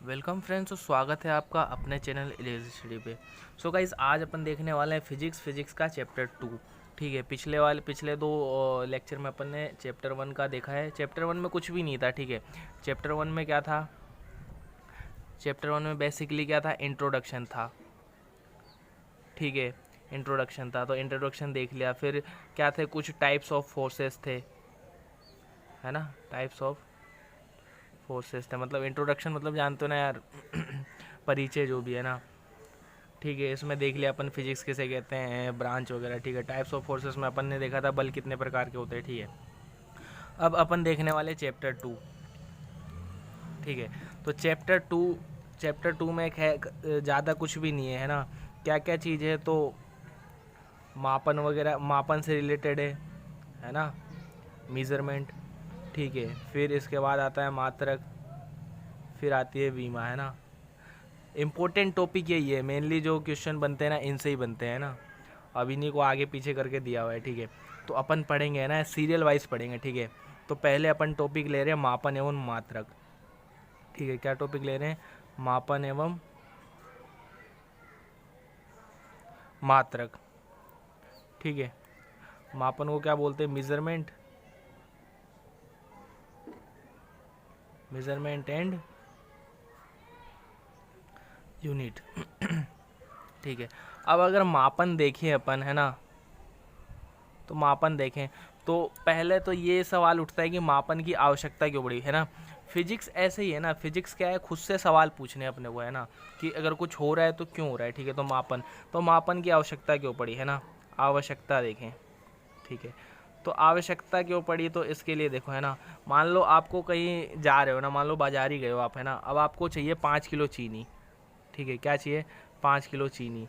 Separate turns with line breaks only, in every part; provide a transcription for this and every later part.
Welcome friends, तो स्वागत है आपका अपने चैनल इलेज स्टडी पे। सो गाइस, आज अपन देखने वाले हैं फिजिक्स का चैप्टर 2। ठीक है, पिछले दो लेक्चर में अपन ने चैप्टर 1 का देखा है। चैप्टर 1 में कुछ भी नहीं था। ठीक है, चैप्टर 1 में क्या था? चैप्टर 1 में बेसिकली क्या था? इंट्रोडक्शन था। ठीक है, इंट्रोडक्शन था, तो इंट्रोडक्शन देख लिया। फिर क्या थे? कुछ टाइप्स ऑफ फोर्सेस थे, है ना। टाइप्स ऑफ फोर्सेस थे, मतलब इंट्रोडक्शन मतलब जानते हो ना यार परिचय जो भी है ना। ठीक है, इसमें देख लिया अपन फिजिक्स किसे कहते हैं, ब्रांच वगैरह। ठीक है, टाइप्स ऑफ फोर्सेस में अपन ने देखा था बल कितने प्रकार के होते हैं। ठीक है, अब अपन देखने वाले चैप्टर 2। ठीक है, तो चैप्टर 2 में एक है, ज़्यादा कुछ भी नहीं है ना। क्या क्या चीज़ है? तो मापन वगैरह, मापन से रिलेटेड है ना, मेजरमेंट। ठीक है, फिर इसके बाद आता है मात्रक, फिर आती है विमा, है ना। इम्पोर्टेंट टॉपिक यही है, मेनली जो क्वेश्चन बनते हैं ना इनसे ही बनते हैं ना। अब इन्हीं को आगे पीछे करके दिया हुआ है। ठीक है, तो अपन पढ़ेंगे ना, सीरियल वाइज पढ़ेंगे। ठीक है, तो पहले अपन टॉपिक ले रहे हैं मापन एवं मात्रक। ठीक है, क्या टॉपिक ले रहे हैं? मापन एवं मात्रक। ठीक है, मापन को क्या बोलते हैं? Measurement, measurement and unit. ठीक है, अब अगर मापन देखें अपन, है ना, तो मापन देखें तो पहले तो ये सवाल उठता है कि मापन की आवश्यकता क्यों पड़ी, है ना। फिजिक्स ऐसे ही है ना, फिजिक्स क्या है, खुद से सवाल पूछने अपने को, है ना, कि अगर कुछ हो रहा है तो क्यों हो रहा है। ठीक है, तो मापन की आवश्यकता क्यों पड़ी, है ना। आवश्यकता देखें। ठीक है, तो आवश्यकता क्यों पड़ी, तो इसके लिए देखो, है ना। मान लो आपको कहीं जा रहे हो ना, मान लो बाजार ही गए हो आप, है ना। अब आपको चाहिए 5 किलो चीनी। ठीक है, क्या चाहिए? 5 किलो चीनी,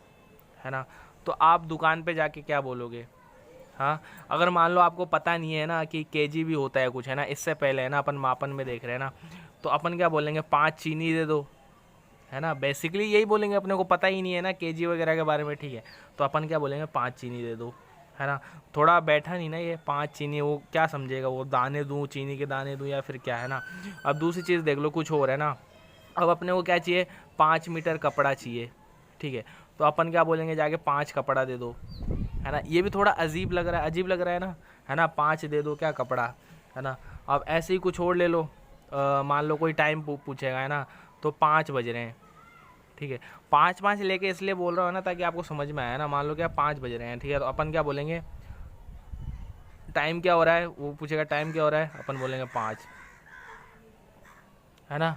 है ना। तो आप दुकान पे जाके क्या बोलोगे? हाँ, अगर मान लो आपको पता नहीं है ना कि केजी भी होता है कुछ, है ना, इससे पहले, है ना, अपन मापन में देख रहे हैं ना, तो अपन क्या बोलेंगे? 5 चीनी दे दो, है ना। बेसिकली यही बोलेंगे, अपने को पता ही नहीं है ना केजी वगैरह के बारे में। ठीक है, तो अपन क्या बोलेंगे? 5 चीनी दे दो, है ना। थोड़ा बैठा नहीं ना ये 5 चीनी, वो क्या समझेगा? वो दाने दूँ, चीनी के दाने दूँ, या फिर क्या, है ना। अब दूसरी चीज़ देख लो, कुछ और है ना। अब अपने को क्या चाहिए? 5 मीटर कपड़ा चाहिए। ठीक है, तो अपन क्या बोलेंगे? जाके 5 कपड़ा दे दो, है ना। ये भी थोड़ा अजीब लग रहा है ना, है ना। 5 दे दो क्या कपड़ा, है ना। अब ऐसे ही कुछ और ले लो, मान लो कोई टाइम पूछेगा, है ना, तो 5 बज रहे हैं। ठीक है, 5 लेके इसलिए बोल रहा हूँ ना ताकि आपको समझ में आया ना। मान लो क्या 5 बज रहे हैं। ठीक है, तो अपन क्या बोलेंगे? टाइम क्या हो रहा है, वो पूछेगा टाइम क्या हो रहा है, अपन बोलेंगे 5, है ना।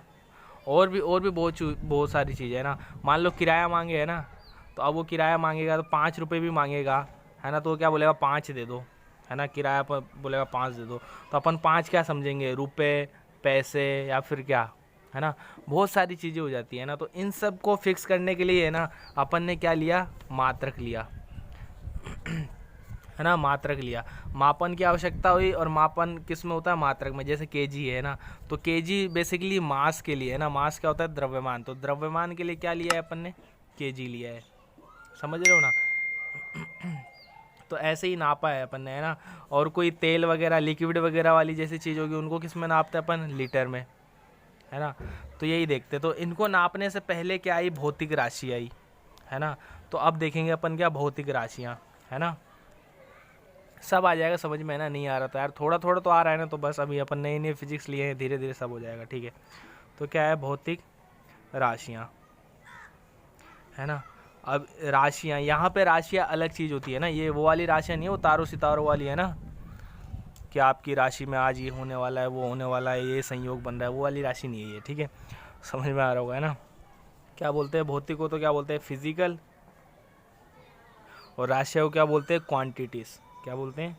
और भी बहुत सारी चीज़ें, है ना। मान लो किराया मांगे, है ना, तो अब वो किराया मांगेगा तो 5 रुपये भी मांगेगा, है ना। तो क्या बोलेगा? 5 दे दो, है ना। किराया पर बोलेगा 5 दे दो, तो अपन 5 क्या समझेंगे? रुपए, पैसे, या फिर क्या, है ना। बहुत सारी चीज़ें हो जाती है ना, तो इन सब को फिक्स करने के लिए, है ना, अपन ने क्या लिया? मात्रक लिया, है ना। मात्रक लिया, मापन की आवश्यकता हुई। और मापन किस में होता है? मात्रक में। जैसे केजी है ना, तो केजी बेसिकली मास के लिए, है ना। मास क्या होता है? द्रव्यमान। तो द्रव्यमान के लिए क्या लिया है अपन ने? केजी लिया है, समझ रहे हो ना। तो ऐसे ही नापा है अपन ने, है ना। और कोई तेल वगैरह, लिक्विड वगैरह वाली जैसी चीज़ होगी, उनको किस में नापते हैं अपन? लीटर में, है ना। तो यही देखते, तो इनको नापने से पहले क्या आई? भौतिक राशि आई, है ना। तो अब देखेंगे अपन क्या? भौतिक राशियाँ, है ना। सब आ जाएगा समझ में, है ना। नहीं आ रहा था यार, थोड़ा थोड़ा तो आ रहा है ना, तो बस अभी अपन नई नई फिजिक्स लिए हैं, धीरे धीरे सब हो जाएगा। ठीक है, तो क्या है? भौतिक राशियाँ, है ना। अब राशियाँ, यहाँ पे राशियाँ अलग चीज़ होती है ना, ये वो वाली राशियाँ नहीं है, वो तारों सितारों वाली, है ना, कि आपकी राशि में आज ये होने वाला है, वो होने वाला है, ये संयोग बन रहा है, वो वाली राशि नहीं है ये। ठीक है, समझ में आ रहा होगा, है ना। क्या बोलते हैं भौतिक को? तो क्या बोलते हैं? फिजिकल। और राशियों को क्या बोलते हैं? क्वांटिटीज। क्या बोलते हैं?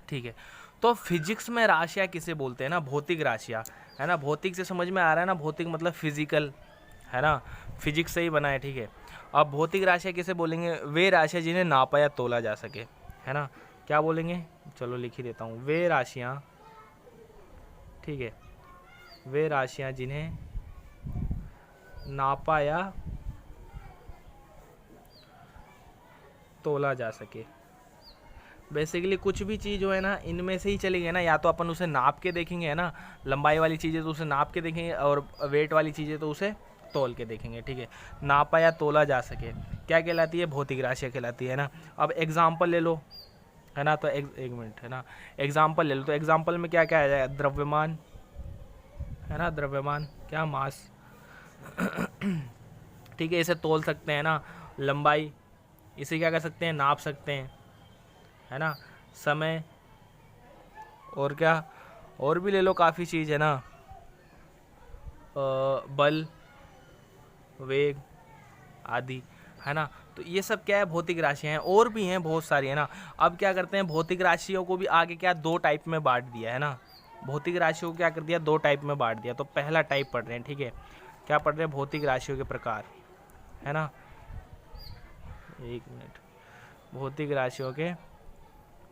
ठीक है, तो फिजिक्स में राशियाँ किसे बोलते हैं ना? भौतिक राशियाँ, है ना। भौतिक से समझ में आ रहा है ना, भौतिक मतलब फिजिकल, है ना। फिजिक्स से ही बना है। ठीक है, अब भौतिक राशियाँ किसे बोलेंगे? वे राशियाँ जिन्हें नापा या तोला जा सके, है ना। क्या बोलेंगे? चलो लिख ही देता हूँ, वे राशियाँ। ठीक है, वे राशियाँ जिन्हें नापा या तोला जा सके। बेसिकली कुछ भी चीज़ जो है ना इनमें से ही चलेगी ना, या तो अपन उसे नाप के देखेंगे है ना, लंबाई वाली चीज़ें तो उसे नाप के देखेंगे और वेट वाली चीज़ें तो उसे तोल के देखेंगे, ठीक है। नापा या तोला जा सके क्या कहलाती है, भौतिक राशियाँ कहलाती है ना। अब एग्जाम्पल ले लो है ना, तो एक मिनट है ना, एग्जाम्पल ले लो, तो एग्जाम्पल में क्या क्या आ जाएगा, द्रव्यमान है ना, द्रव्यमान क्या, मास ठीक है, इसे तोल सकते हैं ना। लंबाई, इसे क्या कर सकते हैं, नाप सकते हैं है ना। समय, और क्या, और भी ले लो काफ़ी चीज़ है ना, बल, वेग आदि है ना। तो ये सब क्या है, भौतिक राशियाँ हैं, और भी हैं बहुत सारी है ना। अब क्या करते हैं, भौतिक राशियों को भी आगे क्या दो टाइप में बांट दिया है ना, भौतिक राशियों को क्या कर दिया, दो टाइप में बांट दिया। तो पहला टाइप पढ़ रहे हैं, ठीक है, क्या पढ़ रहे हैं, भौतिक राशियों के प्रकार है ना। एक मिनट, भौतिक राशियों के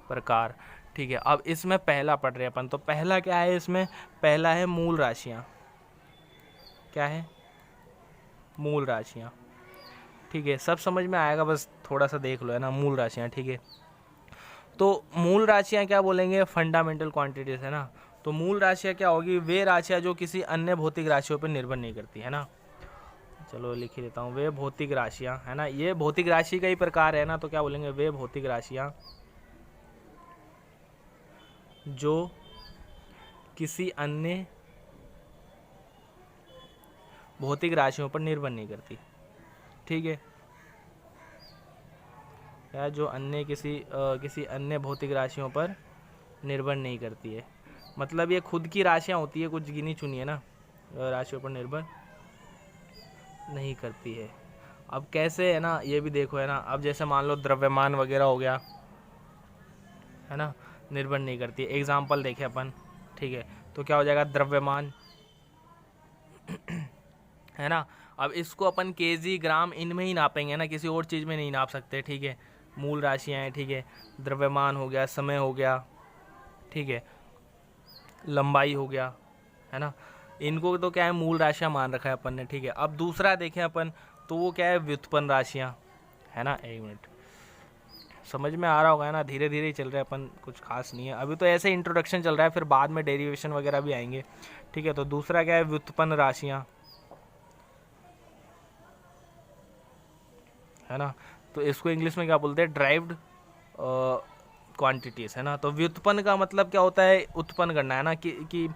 प्रकार, ठीक है। अब इसमें पहला पढ़ रहे हैं अपन, तो पहला क्या है इसमें, पहला है मूल राशियाँ, क्या है, मूल राशियाँ, ठीक है। सब समझ में आएगा, बस थोड़ा सा देख लो है ना, मूल राशियाँ, ठीक है। तो मूल राशियाँ क्या बोलेंगे, फंडामेंटल क्वांटिटीज है ना। तो मूल राशियाँ क्या होगी, वे राशियाँ जो किसी अन्य भौतिक राशियों पर निर्भर नहीं करती है ना। चलो लिख ही देता हूँ, वे भौतिक राशियाँ है ना, ये भौतिक राशि का ही प्रकार है ना, तो क्या बोलेंगे, वे भौतिक राशियाँ जो किसी अन्य भौतिक राशियों पर निर्भर नहीं करती, ठीक है। या जो अन्य किसी अन्य भौतिक राशियों पर निर्भर नहीं करती है, मतलब ये खुद की राशियाँ होती है, कुछ गिनी चुनी है ना, राशियों पर निर्भर नहीं करती है। अब कैसे है ना, ये भी देखो है ना। अब जैसे मान लो द्रव्यमान वगैरह हो गया है ना, निर्भर नहीं करती है। एग्जाम्पल देखें अपन, ठीक है, तो क्या हो जाएगा, द्रव्यमान है ना। अब इसको अपन केजी, ग्राम इनमें ही नापेंगे ना, किसी और चीज़ में नहीं नाप सकते, ठीक है। मूल राशियाँ हैं, ठीक है, द्रव्यमान हो गया, समय हो गया, ठीक है, लंबाई हो गया है ना, इनको तो क्या है, मूल राशियाँ मान रखा है अपन ने, ठीक है। अब दूसरा देखें अपन, तो वो क्या है, व्युत्पन्न राशियाँ है ना। एक मिनट, समझ में आ रहा होगा है ना, धीरे धीरे ही चल रहा है अपन, कुछ खास नहीं है अभी तो, ऐसे इंट्रोडक्शन चल रहा है, फिर बाद में डेरिवेशन वगैरह भी आएंगे, ठीक है। तो दूसरा क्या है, व्युत्पन्न राशियाँ है ना। तो इसको इंग्लिश में क्या बोलते हैं, ड्राइव्ड क्वांटिटीज है ना। तो व्युत्पन्न का मतलब क्या होता है, उत्पन्न करना है ना, कि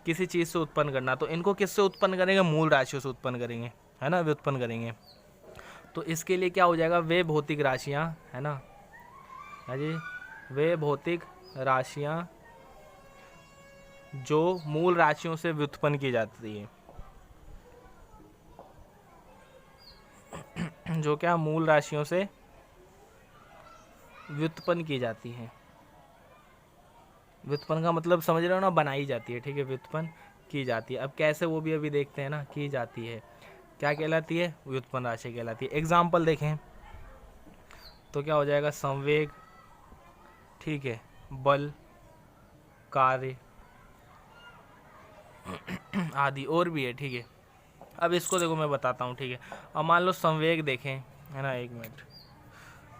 किसी चीज़ से उत्पन्न करना। तो इनको किससे उत्पन्न करेंगे, मूल राशियों से उत्पन्न करेंगे है ना, व्युत्पन्न करेंगे। तो इसके लिए क्या हो जाएगा, वे भौतिक राशियाँ है ना, है जी, वे भौतिक राशियाँ जो मूल राशियों से व्युत्पन्न की जाती है, जो क्या मूल राशियों से व्युत्पन्न की जाती है। व्युत्पन्न का मतलब समझ रहे हो ना, बनाई जाती है, ठीक है, व्युत्पन्न की जाती है। अब कैसे, वो भी अभी देखते हैं ना, की जाती है, क्या कहलाती है, व्युत्पन्न राशि कहलाती है। एग्जाम्पल देखें तो क्या हो जाएगा, संवेग, ठीक है, बल, कार्य आदि, और भी है, ठीक है। अब इसको देखो मैं बताता हूँ, ठीक है। अब मान लो संवेग देखें है ना, एक मिनट,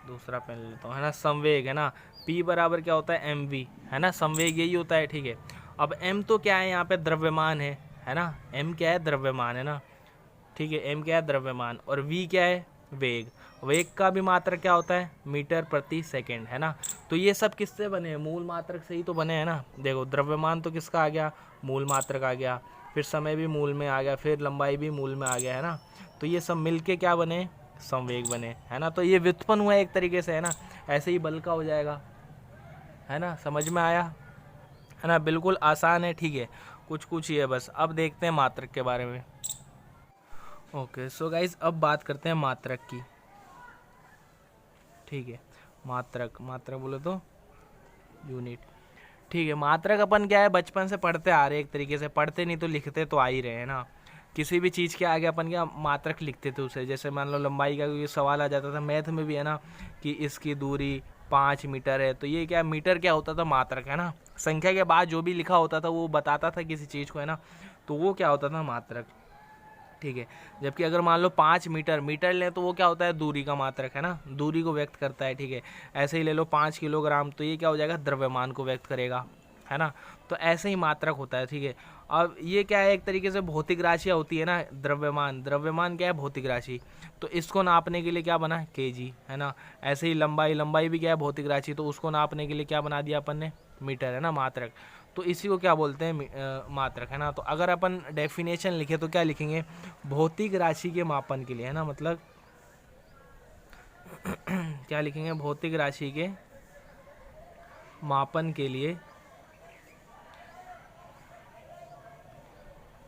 दूसरा पेन लेता हूँ है ना। संवेग है ना, P बराबर क्या होता है, mv है ना, संवेग यही होता है, ठीक है। अब m तो क्या है, यहाँ पे द्रव्यमान है ना, m क्या है, द्रव्यमान है ना, ठीक है, m क्या है, द्रव्यमान, और v क्या है, वेग। वेग का भी मात्रक क्या होता है, मीटर प्रति सेकेंड है ना। तो ये सब किससे बने हैं, मूल मात्रक से ही तो बने हैं ना। देखो द्रव्यमान तो किसका आ गया, मूल मात्रक आ गया, फिर समय भी मूल में आ गया, फिर लंबाई भी मूल में आ गया है ना। तो ये सब मिलके क्या बने, संवेग बने है ना। तो ये व्युत्पन्न हुआ एक तरीके से है ना। ऐसे ही बल का हो जाएगा है ना, समझ में आया है ना, बिल्कुल आसान है, ठीक है, कुछ कुछ ही है बस। अब देखते हैं मात्रक के बारे में। ओके सो गाइज, अब बात करते हैं मात्रक की, ठीक है। मात्रक, मात्रक बोले तो यूनिट, ठीक है। मात्रक अपन क्या है, बचपन से पढ़ते आ रहे, एक तरीके से पढ़ते नहीं तो लिखते तो आ ही रहे हैं ना। किसी भी चीज़ के आगे अपन क्या मात्रक लिखते थे उसे, जैसे मान लो लंबाई का ये सवाल आ जाता था मैथ में भी है ना, कि इसकी दूरी 5 मीटर है, तो ये क्या मीटर क्या होता था, मात्रक है ना। संख्या के बाद जो भी लिखा होता था वो बताता था किसी चीज़ को है ना, तो वो क्या होता था, मात्रक, ठीक है। जबकि अगर मान लो 5 मीटर, मीटर लें तो वो क्या होता है, दूरी का मात्रक है ना, दूरी को व्यक्त करता है। ठीक है, ऐसे ही ले लो 5 किलोग्राम, तो ये क्या हो जाएगा, द्रव्यमान को व्यक्त करेगा, है ना। तो ऐसे ही मात्रक होता है। ठीक है, अब ये क्या है, एक तरीके से भौतिक राशियाँ होती है ना, द्रव्यमान, द्रव्यमान क्या है, भौतिक राशि, तो इसको नापने के लिए क्या बना, केजी, है ना। ऐसे ही लंबाई, लंबाई भी क्या है, भौतिक राशि, तो उसको नापने के लिए क्या बना दिया अपन ने, मीटर, है ना, मात्रक। तो इसी को क्या बोलते हैं, मात्रक, है ना। तो अगर अपन डेफिनेशन लिखे तो क्या लिखेंगे, भौतिक राशि के मापन के लिए, है ना, मतलब क्या लिखेंगे, भौतिक राशि के मापन के लिए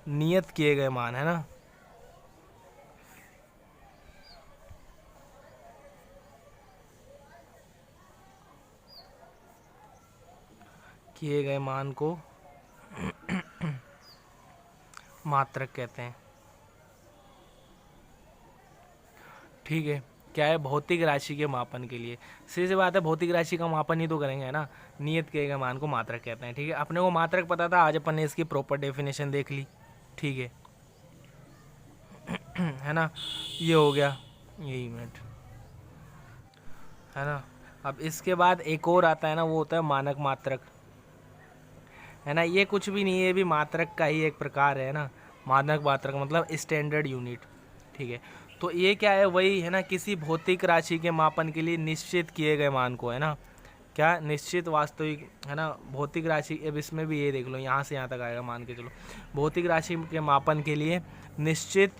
नियत किए गए मान, है ना, किए गए मान को मात्रक कहते हैं। ठीक है, क्या है, भौतिक राशि के मापन के लिए, सीधी सी बात है, भौतिक राशि का मापन ही तो करेंगे, है ना, नियत किए गए मान को मात्रक कहते हैं। ठीक है, अपने को मात्रक पता था, आज अपन ने इसकी प्रॉपर डेफिनेशन देख ली। ठीक है है ना, ये हो गया, यही मिनट, है ना। अब इसके बाद एक और आता है ना, वो होता है मानक मात्रक, है ना। ये कुछ भी नहीं है, ये भी मात्रक का ही एक प्रकार है ना, मानक मात्रक मतलब स्टैंडर्ड यूनिट। ठीक है, तो ये क्या है, वही है ना, किसी भौतिक राशि के मापन के लिए निश्चित किए गए मान को, है ना, क्या, निश्चित वास्तविक, है ना, भौतिक राशि। अब इसमें भी ये देख लो, यहाँ से यहाँ तक आएगा, मान के चलो, भौतिक राशि के मापन के लिए निश्चित,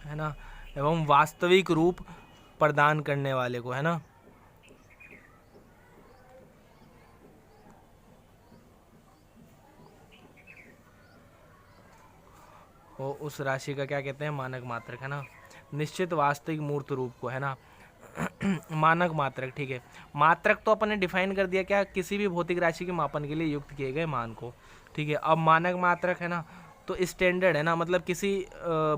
है ना, एवं वास्तविक रूप प्रदान करने वाले को, है ना, वो उस राशि का क्या कहते हैं, मानक मात्रक, है ना, निश्चित वास्तविक मूर्त रूप को, है ना मानक मात्रक। ठीक है, मात्रक तो अपन ने डिफाइन कर दिया, क्या, किसी भी भौतिक राशि के मापन के लिए युक्त किए गए मान को। ठीक है, अब मानक मात्रक, है ना, तो स्टैंडर्ड, है ना, मतलब किसी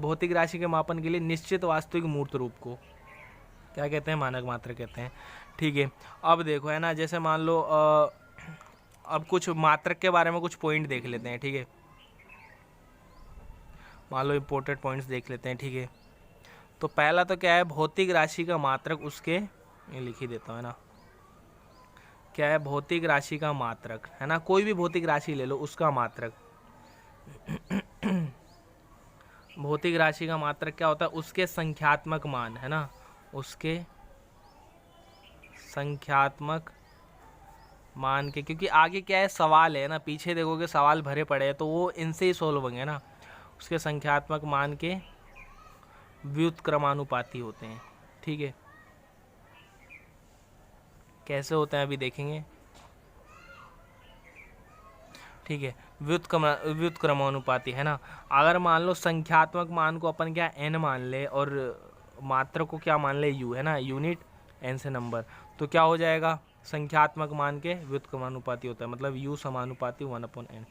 भौतिक राशि के मापन के लिए निश्चित वास्तविक मूर्त रूप को क्या कहते हैं, मानक मात्रक कहते हैं। ठीक है, अब देखो, है ना, जैसे मान लो अब कुछ मात्रक के बारे में कुछ पॉइंट देख लेते हैं। ठीक है, मान लो इम्पोर्टेंट पॉइंट्स देख लेते हैं। ठीक है, तो पहला तो क्या है, भौतिक राशि का मात्रक उसके, ये लिख ही देता हूँ, है ना, क्या है, भौतिक राशि का मात्रक, है ना, कोई भी भौतिक राशि ले लो, उसका मात्रक भौतिक राशि का मात्रक क्या होता है, उसके संख्यात्मक मान, है ना, उसके संख्यात्मक मान के, क्योंकि आगे क्या है, सवाल है ना, पीछे देखोगे सवाल भरे पड़े हैं, तो वो इनसे ही सोल्व होंगे ना, उसके संख्यात्मक मान के व्युत्क्रमानुपाती होते हैं। ठीक है, कैसे होते हैं अभी देखेंगे। ठीक है, व्युत्क्रमानुपाती, है ना। अगर मान लो संख्यात्मक मान को अपन क्या n मान ले और मात्रक को क्या मान ले u, है ना, यूनिट n से नंबर, तो क्या हो जाएगा, संख्यात्मक मान के व्युत्क्रमानुपाती होता है, मतलब u समानुपाती 1/n,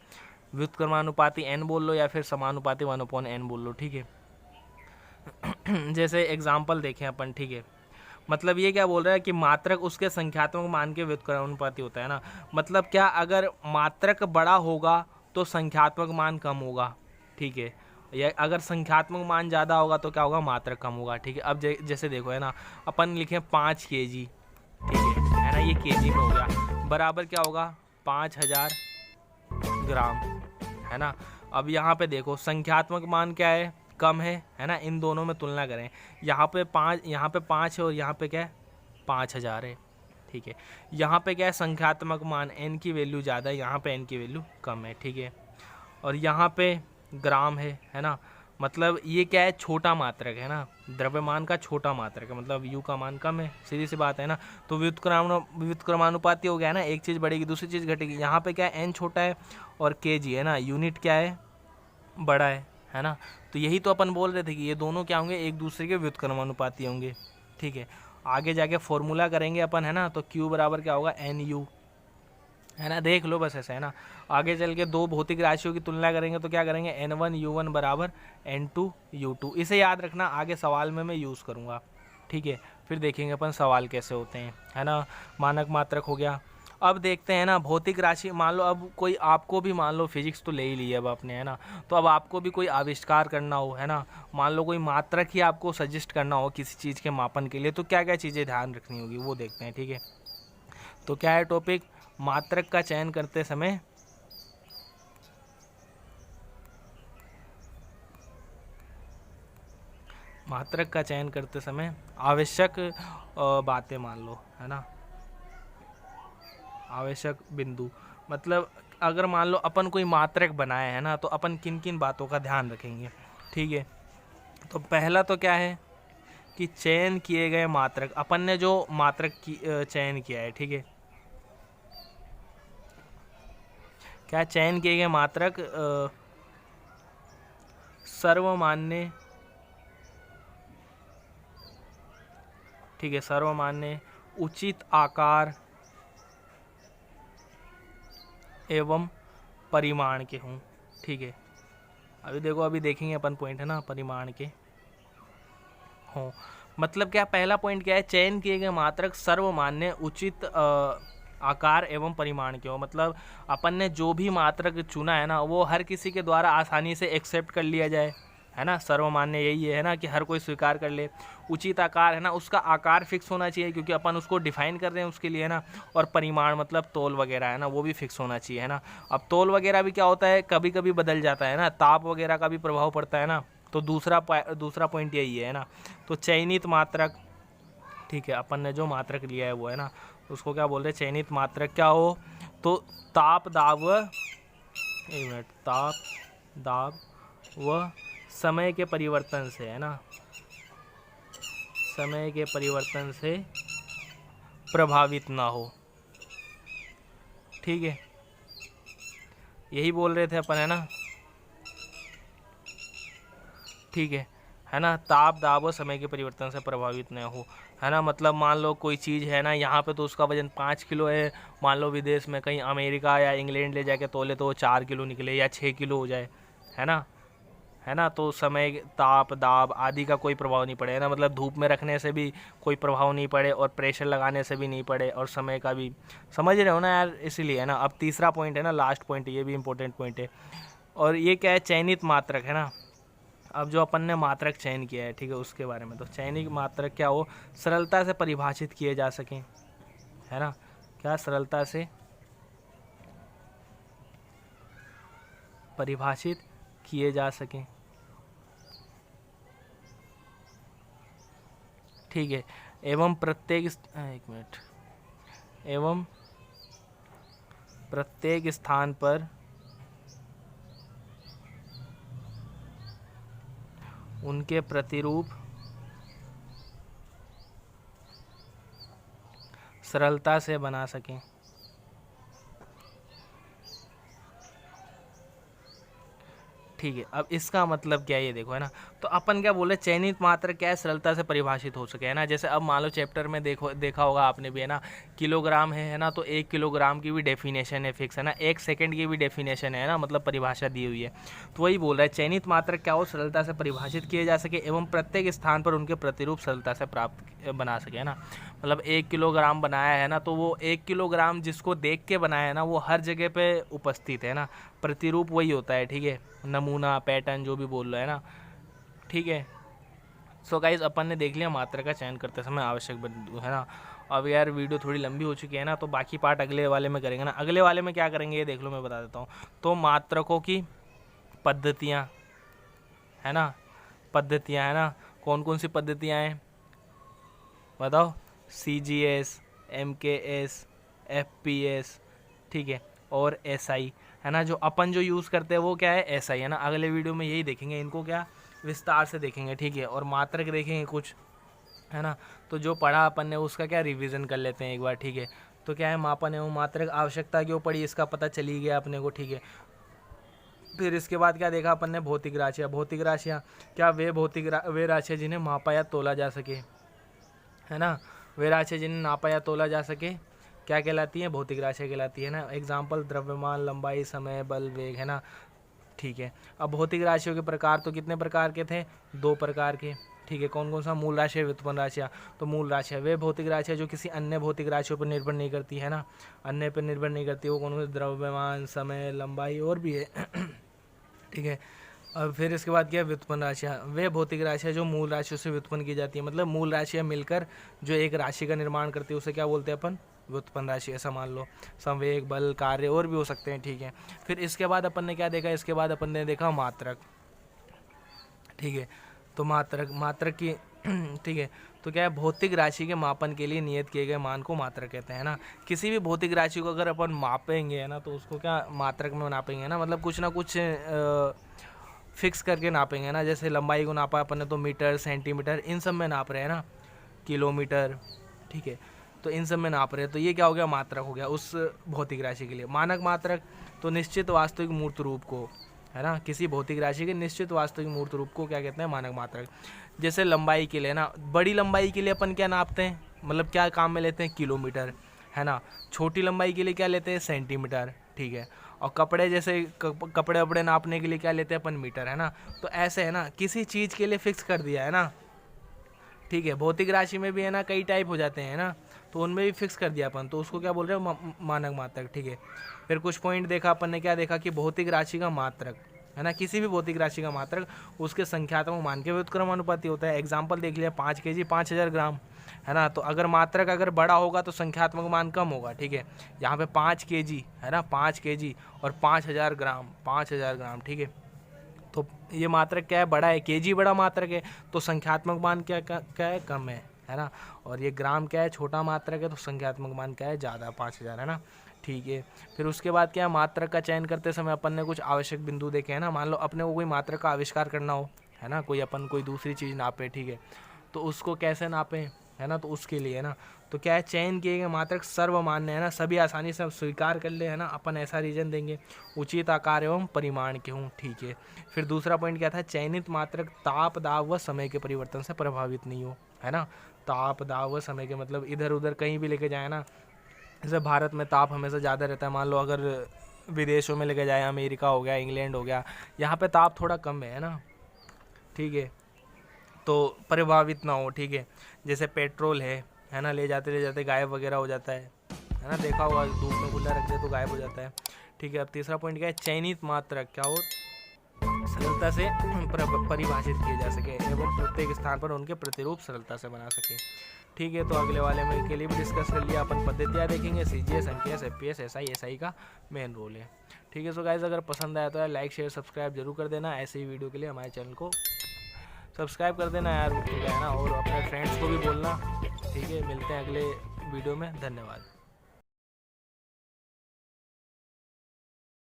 व्युत्क्रमानुपाती n बोल लो या फिर समानुपाती 1/n बोल लो। ठीक है जैसे एग्जाम्पल देखें अपन। ठीक है, मतलब ये क्या बोल रहा है कि मात्रक उसके संख्यात्मक मान के व्युत्क्रमानुपाती होता है ना, मतलब क्या, अगर मात्रक बड़ा होगा तो संख्यात्मक मान कम होगा। ठीक है, या अगर संख्यात्मक मान ज़्यादा होगा तो क्या होगा, मात्रक कम होगा। ठीक है, अब जैसे देखो, है ना, अपन लिखें 5 kg, ठीक है ना, ये kg में हो गया, बराबर क्या होगा, 5000 ग्राम, है ना। अब यहाँ पे देखो संख्यात्मक मान क्या है, कम है ना, इन दोनों में तुलना करें, यहाँ पे 5 है और यहाँ पे क्या है, 5000 है। ठीक है, यहाँ पे क्या है, संख्यात्मक मान n की वैल्यू ज़्यादा है, यहाँ पे n की वैल्यू कम है। ठीक है, और यहाँ पे ग्राम है ना, मतलब ये क्या है, छोटा मात्रक, है ना, द्रव्यमान का छोटा मात्रक है, मतलब u का मान कम है, सीधी सी बात है ना। तो व्युत्क्रमानुपाती हो गया ना, एक चीज़ बढ़ेगी दूसरी चीज़ घटेगी। यहाँ पे क्या है, n छोटा है और kg, है ना, यूनिट क्या है, बड़ा है ना। तो यही तो अपन बोल रहे थे कि ये दोनों क्या होंगे, एक दूसरे के व्युत्क्रमानुपाती होंगे। ठीक है, आगे जाके फॉर्मूला करेंगे अपन, है ना, तो q बराबर क्या होगा, NU, है ना, देख लो बस ऐसा, है ना। आगे चल के दो भौतिक राशियों की तुलना करेंगे तो क्या करेंगे, N1U1 बराबर N2U2, इसे याद रखना, आगे सवाल में मैं यूज़ करूँगा। ठीक है, फिर देखेंगे अपन सवाल कैसे होते हैं, है ना। मानक मात्रक हो गया। अब देखते हैं ना भौतिक राशि, मान लो अब कोई आपको भी, मान लो फिजिक्स तो ले ही ली है अब आपने, है ना, तो अब आपको भी कोई आविष्कार करना हो, है ना, मान लो कोई मात्रक ही आपको सजेस्ट करना हो किसी चीज़ के मापन के लिए, तो क्या क्या चीज़ें ध्यान रखनी होगी वो देखते हैं। ठीक है, तो क्या है टॉपिक, मात्रक का चयन करते समय मात्रक का चयन करते समय आवश्यक बातें मान लो, है ना, आवश्यक बिंदु, मतलब अगर मान लो अपन कोई मात्रक बनाए है ना, तो अपन किन किन बातों का ध्यान रखेंगे। ठीक है, तो पहला तो क्या है कि चयन किए गए मात्रक, अपन ने जो मात्रक की चयन किया है, ठीक है, क्या चयन किए गए मात्रक सर्वमान्य, ठीक है, सर्वमान्य, उचित आकार एवं परिमाण के हों। ठीक है, अभी देखो, अभी देखेंगे अपन पॉइंट, है ना, परिमाण के हों, मतलब क्या, पहला पॉइंट क्या है, चयन किए गए मात्रक सर्वमान्य, उचित आकार एवं परिमाण के हो, मतलब अपन ने जो भी मात्रक चुना है ना, वो हर किसी के द्वारा आसानी से एक्सेप्ट कर लिया जाए, है ना, सर्वमान्य यही है ना, कि हर कोई स्वीकार कर ले। उचित आकार है ना, उसका आकार फिक्स होना चाहिए क्योंकि अपन उसको डिफाइन कर रहे हैं उसके लिए, है ना, और परिमाण मतलब तौल वगैरह, है ना, वो भी फिक्स होना चाहिए, है ना। अब तौल वगैरह भी क्या होता है, कभी कभी बदल जाता है ना, ताप वगैरह का भी प्रभाव पड़ता है ना, तो दूसरा पॉइंट यही है ना। तो चयनित मात्रक, ठीक है, अपन ने जो मात्रक लिया है वो, है ना, उसको क्या बोलते हैं, चयनित मात्रक क्या हो, तो ताप दाब व, एक मिनट, ताप दाब व समय के परिवर्तन से, है ना, समय के परिवर्तन से प्रभावित ना हो। ठीक है, यही बोल रहे थे अपन, है ना। ठीक है ना, ताप दाब और समय के परिवर्तन से प्रभावित न हो, है ना, मतलब मान लो कोई चीज़ है ना, यहाँ पे तो उसका वजन 5 किलो है, मान लो विदेश में कहीं अमेरिका या इंग्लैंड ले जाके तोले तो वो 4 किलो निकले या 6 किलो हो जाए, है ना, है ना, तो समय, ताप दाब आदि का कोई प्रभाव नहीं पड़े, है ना, मतलब धूप में रखने से भी कोई प्रभाव नहीं पड़े और प्रेशर लगाने से भी नहीं पड़े और समय का भी, समझ रहे हो ना यार, इसीलिए, है ना। अब तीसरा पॉइंट है ना, लास्ट पॉइंट, ये भी इंपॉर्टेंट पॉइंट है, और ये क्या है, चयनित मात्रक, है ना। अब जो अपन ने मात्रक चयन किया है, ठीक है, उसके बारे में, तो चयनित मात्रक क्या हो, सरलता से परिभाषित किए जा सकें, है ना, क्या सरलता से परिभाषित किए जा सकें। ठीक है, एवं एक मिनट, एवं प्रत्येक स्थान पर उनके प्रतिरूप सरलता से बना सकें। ठीक है, अब इसका मतलब क्या है ये देखो, है ना, तो अपन क्या बोले, चयनित मात्रक क्या है, सरलता से परिभाषित हो सके, है ना। जैसे अब मान लो चैप्टर में देखा होगा आपने भी, है ना, किलोग्राम है ना, तो 1 किलोग्राम की भी डेफिनेशन है फिक्स, है ना, 1 सेकंड की भी डेफिनेशन है ना, मतलब परिभाषा दी हुई है। तो वही बोल रहा है, चयनित मात्रक क्या हो, सरलता से परिभाषित किए जा सके एवं प्रत्येक स्थान पर उनके प्रतिरूप सरलता से प्राप्त बना सके, है ना। मतलब 1 किलोग्राम बनाया है ना, तो वो 1 किलोग्राम जिसको देख के बनाया है ना, वो हर जगह पे उपस्थित है ना, प्रतिरूप वही होता है। ठीक है, नमूना, पैटर्न, जो भी बोल रहे है ना। ठीक है, सो गाइज अपन ने देख लिया मात्रा का चयन करते समय आवश्यक बिंदु, है ना। अब यार वीडियो थोड़ी लंबी हो चुकी है ना, तो बाकी पार्ट अगले वाले में करेंगे ना। अगले वाले में क्या करेंगे ये देख लो, मैं बता देता हूँ। तो मात्रकों की पद्धतियाँ, है ना, पद्धतियाँ, है ना, कौन कौन सी पद्धतियाँ हैं बताओ, CGS, MKS, FPS, ठीक है, और SI, है ना। जो अपन जो यूज़ करते हैं वो क्या है, SI, है ना। अगले वीडियो में यही देखेंगे, इनको क्या विस्तार से देखेंगे, ठीक है, और मात्रक देखेंगे कुछ, है ना। तो जो पढ़ा अपन ने उसका क्या रिवीजन कर लेते हैं एक बार, ठीक है। तो क्या है, मापन एवं मात्रक आवश्यकता क्यों पड़ी इसका पता चली गया अपने को, ठीक है। फिर इसके बाद क्या देखा अपन ने, भौतिक राशियाँ। भौतिक राशियाँ क्या, वे राशियाँ जिन्हें मापा या तोला जा सके, है ना। वे राशियाँ जिन्हें नापा या तोला जा सके क्या कहलाती हैं, भौतिक राशियाँ कहलाती है ना। एग्जाम्पल, द्रव्यमान, लंबाई, समय, बल, वेग, है ना। ठीक है, अब भौतिक राशियों के प्रकार तो कितने प्रकार के थे, 2 प्रकार के, ठीक है। कौन कौन सा मूल राशि है, व्युत्पन्न राशियाँ। तो मूल राशियाँ वे भौतिक राशियाँ जो किसी अन्य भौतिक राशियों पर निर्भर नहीं करती है ना, अन्य पर निर्भर नहीं करती। वो कौन कौन से, द्रव्यमान, समय, लंबाई और भी है ठीक है। अब फिर इसके बाद क्या है, व्युत्पन्न राशियाँ वे भौतिक राशियाँ जो मूल राशियों से व्युत्पन्न की जाती है, मतलब मूल राशियाँ मिलकर जो एक राशि का निर्माण करती है उसे क्या बोलते हैं अपन, व्युत्पन्न राशि। ऐसा मान लो, संवेग, बल, कार्य और भी हो सकते हैं, ठीक है। फिर इसके बाद अपन ने क्या देखा, इसके बाद अपन ने देखा मात्रक, ठीक है। तो मात्रक की ठीक है। तो क्या है, भौतिक राशि के मापन के लिए नियत किए गए मान को मात्रक कहते हैं ना। किसी भी भौतिक राशि को अगर अपन मापेंगे है ना, तो उसको क्या मात्रक में नापेंगे ना, मतलब कुछ ना कुछ फिक्स करके नापेंगे ना। जैसे लंबाई को नापा अपन ने तो मीटर, सेंटीमीटर, इन सब में नाप रहे हैं ना, किलोमीटर, ठीक है। तो इन सब में नाप रहे हैं, तो ये क्या हो गया, मात्रक हो गया उस भौतिक राशि के लिए। मानक मात्रक तो निश्चित वास्तविक मूर्त रूप को, है ना, किसी भौतिक राशि के निश्चित वास्तविक मूर्त रूप को क्या कहते हैं, मानक मात्रक। जैसे लंबाई के लिए ना, बड़ी लंबाई के लिए अपन क्या नापते हैं, मतलब क्या काम में लेते हैं, किलोमीटर, है ना। छोटी लंबाई के लिए क्या लेते हैं, सेंटीमीटर, ठीक है। और कपड़े, जैसे कपड़े वपड़े नापने के लिए क्या लेते हैं अपन, मीटर, है ना। तो ऐसे है ना, किसी चीज़ के लिए फिक्स कर दिया है ना, ठीक है। भौतिक राशि में भी है ना कई टाइप हो जाते हैं ना, तो उनमें भी फिक्स कर दिया अपन, तो उसको क्या बोल रहे हैं, मानक मात्रक, ठीक है। फिर कुछ पॉइंट देखा अपन ने, क्या देखा कि भौतिक राशि का मात्रक, है ना, किसी भी भौतिक राशि का मात्रक उसके संख्यात्मक मान के व्युत्क्रमानुपाती होता है। एग्जाम्पल देख लिया, 5 kg 5000 ग्राम, है ना। तो अगर मात्रक अगर बड़ा होगा तो संख्यात्मक मान कम होगा, ठीक है। यहाँ पे 5 kg है ना, 5 kg और 5000 ग्राम, 5000 ग्राम, ठीक है। तो ये मात्रक क्या है, बड़ा है, केजी बड़ा मात्रक है, तो संख्यात्मक मान क्या है, कम है ना। और ये ग्राम क्या है, छोटा मात्रक है, तो संख्यात्मक मान क्या है, ज़्यादा, 5000, है ना, ठीक है। फिर उसके बाद क्या है, मात्रक का चयन करते समय अपन ने कुछ आवश्यक बिंदु देखे हैं ना। मान लो अपने को कोई मात्रक का आविष्कार करना हो, है ना, कोई दूसरी चीज़ नापे, ठीक है, तो उसको कैसे नापें, है ना। तो उसके लिए है ना, तो क्या है, चयन किए गए मात्रक सर्वमान्य है ना, सभी आसानी से स्वीकार कर ले, है ना। अपन ऐसा रीजन देंगे, उचित आकार एवं परिमाण के हों, ठीक है। फिर दूसरा पॉइंट क्या था, चयनित मात्रक ताप, दाब व समय के परिवर्तन से प्रभावित नहीं हो, है ना। ताप, दाब व समय के मतलब इधर उधर कहीं भी लेके जाए ना, जैसे भारत में ताप हमेशा ज़्यादा रहता है, मान लो अगर विदेशों में लेके जाए, अमेरिका हो गया, इंग्लैंड हो गया, यहाँ पे ताप थोड़ा कम है ना, ठीक है, तो प्रभावित ना हो, ठीक है। जैसे पेट्रोल है ना, ले जाते गायब वगैरह हो जाता है ना, देखा होगा, धूप में खुला रख दे तो गायब हो जाता है, ठीक है। अब तीसरा पॉइंट क्या है, चयनित मात्रक क्या हो, सरलता से परिभाषित किए जा सके एवं प्रत्येक स्थान पर उनके प्रतिरूप सरलता से बना सके, ठीक है। तो अगले वाले में के लिए भी डिस्कस कर लिया अपन, पद्धतियाँ देखेंगे, CGS, NKS, FPS, SI का मेन रोल है, ठीक है। सो गाइस, अगर पसंद आया तो यार लाइक, शेयर, सब्सक्राइब जरूर कर देना। ऐसे ही वीडियो के लिए हमारे चैनल को सब्सक्राइब कर देना यार, ठीक है ना, और अपने फ्रेंड्स को भी बोलना, ठीक है। मिलते हैं अगले वीडियो में, धन्यवाद।